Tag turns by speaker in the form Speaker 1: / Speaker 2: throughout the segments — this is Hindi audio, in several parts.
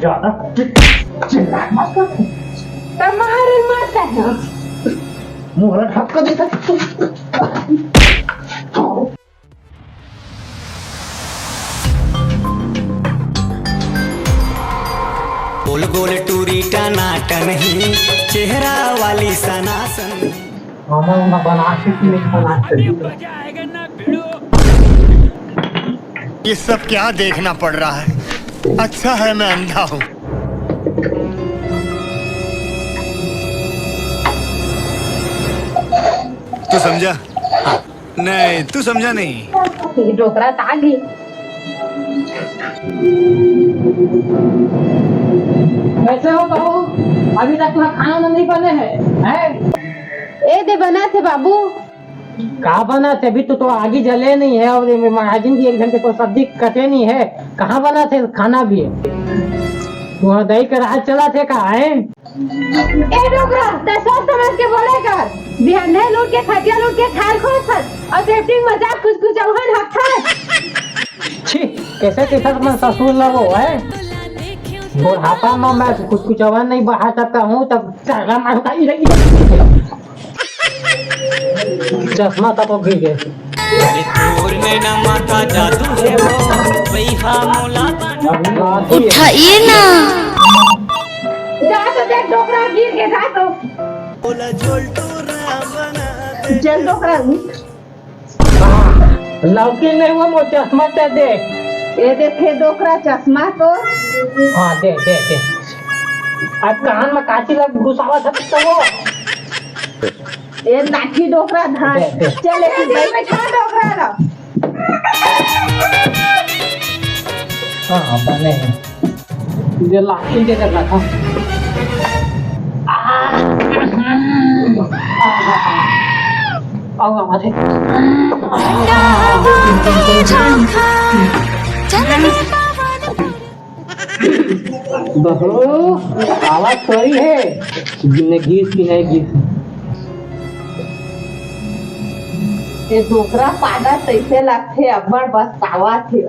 Speaker 1: ज्यादा चिल्ला मत कर।
Speaker 2: तुम्हारे मत है
Speaker 1: मुहरा ढक कर देखा।
Speaker 3: गोल गोल टूरी टनाटन ही चेहरा वाली सनासन।
Speaker 1: मामा बना
Speaker 4: ये सब क्या देखना पड़ रहा है। अच्छा है मैं अंधा हूँ। तू समझा? नहीं तू समझा नहीं।
Speaker 2: डोकरा तागी
Speaker 5: कैसे हो बहू? अभी तक तुम्हारा खाना नहीं बने हैं?
Speaker 2: ए दे बना थे बाबू।
Speaker 5: कहाँ बना थे? अभी तो आगे जले नहीं है और महाजिन की 1 घंटे को सब्जी कटे नहीं है। कहाँ बना थे? खाना भी है। तुम्हारा दही का राज चला थे कहाँ है?
Speaker 2: ए डोकरा ते सोच समझ के बोलेगा। बिहान लूट के खटिया लूट के खाए खोस और सेफ्टी मजाक कुछ कुछ औहन हफ्ता।
Speaker 5: छी कैसे कैसा तुम्हारा ससुर लगो है? बुढ़ापा में मैं कुछ अवन नहीं बढ़ा सकता हूँ तब चारा मारूंगा। चश्मा तक गिर गए।
Speaker 6: उठाइए ना।
Speaker 2: जा तो देख डोकरा गिर के जा तो चल डोकरा
Speaker 5: लौकी नहीं हुआ वो चश्मा ते दे।
Speaker 2: ये देखे डोकरा चश्मा को।
Speaker 5: हाँ दे दे दे। अब कान में काची लग घुसावा था तो वो
Speaker 2: ये लाठी डोकरा धान चल एक बैठा डोकरा ला।
Speaker 5: हाँ बने हैं। ये लाठी दे रखा था। आओ आवाज़ है। बहू आवाज सही है। गीत की नहीं गीत।
Speaker 2: ये डोकरा पादा तैसे लगते अब्बड़ बस पावा थे।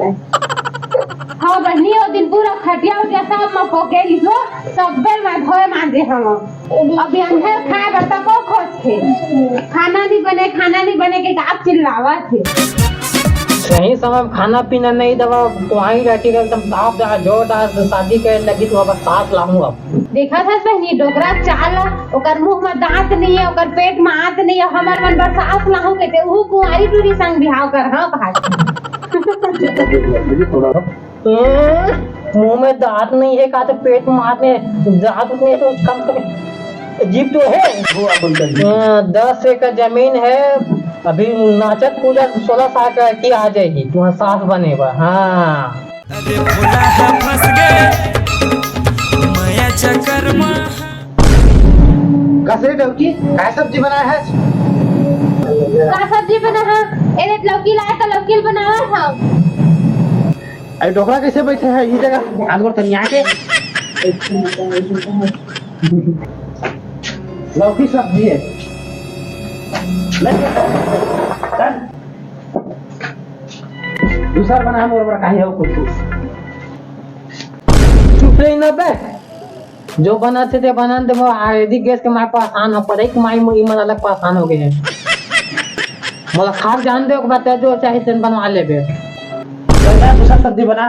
Speaker 2: हाँ बहनी ओ दिन पूरा खटिया उटिया सब में पोके लिखो सब बेर में धोए मांजे हम। अभी अंधेर खाए बता को खोज थे। खाना नहीं बने के आप चिल्लावा थे।
Speaker 5: सही समय खाना पीना नहीं दवा वहीं रहती एकदम साफ जोर शादी के लगी तो अब साफ लाऊंगा।
Speaker 2: देखा था बहनी डोकरा चाल ओकर मुंह में दांत नहीं है ओकर पेट में आंत नहीं है। हमर मन बरसात लाहू के ते ऊ कुंवारी टूरी संग बिहाव कर। हाँ कहा
Speaker 5: मुंह में दांत नहीं है का तो पेट में आंत नहीं दांत नहीं तो कम से अजीब तो है। 10 एकड़ जमीन है। अभी नाचत पूजा 16 साल की आ जाएगी तुम्हारा सास बनेगा। हाँ
Speaker 3: फंस गए माया चक्कर में।
Speaker 1: कैसे डोकी क्या सब्जी बनाया है?
Speaker 2: का सब्जी बना है? ए लौकी लाया तो लौकी बनावा था।
Speaker 1: अरे डोकरा कैसे बैठे हैं ये जगह? आलू और धनिया के लौकी सब्जी है। दूसरा बना मोर बड़ा काहे हो कुछ
Speaker 5: चुप रही ना बे। जो बनाते थे बनाते वो आधी गैस के मारे पास आसान हो पड़े कि माई मन अलग पासान हो गए हैं। मोला खाक जान दे बता जो चाहे तेन बनवा ले बे।
Speaker 1: दूसरा सब्जी बना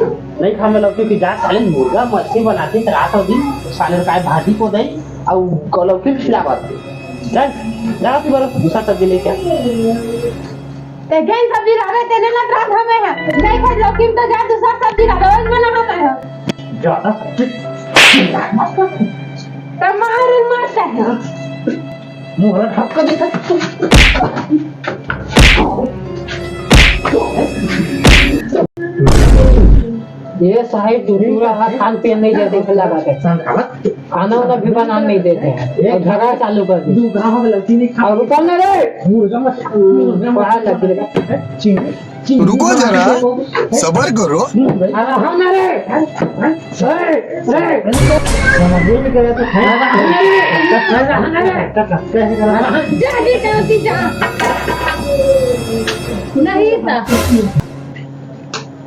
Speaker 1: नहीं खा में लौकी की जा साले मुर्गा मछली बनाते रात और दिन साले का भाजी को दे और लौकी खिलावत चल जा तू बरो दूसरा सब्जी लेके आ।
Speaker 2: ते जैन सब्जी लावे तेने लग रहा हमें है नहीं खा लौकी तो जा दूसरा सब्जी लावे रोज बना होता है।
Speaker 1: ज्यादा चिल्ला मत कर।
Speaker 2: तुम्हारे मत है
Speaker 1: मुहरा ढक कर देखा।
Speaker 5: ये साहिब पूरा खान पीन नहीं देते लगा के खाना वाना भी बना नहीं देते हैं और झगड़ा चालू कर दी। और रुको ना रे
Speaker 4: रुको जरा सबर करो।
Speaker 5: हम ना रे
Speaker 2: नहीं था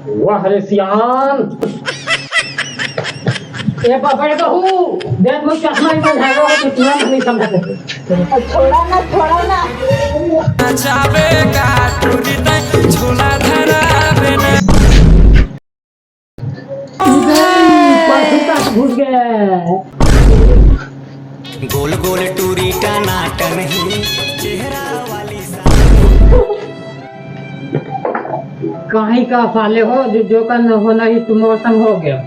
Speaker 5: वाह रे सियान। ए बड़े बहू देख मुझे चश्मा ही बंधाएगा तो तुरंत नहीं समझते।
Speaker 2: छोड़ा ना
Speaker 3: नचावे का टूरी तय झोला धरावे न
Speaker 5: घुस गए।
Speaker 3: गोल गोल टूरी टनाटन ही चेहरा वाली
Speaker 5: कहीं का साले हो जो का होना ही तुम संग हो गया।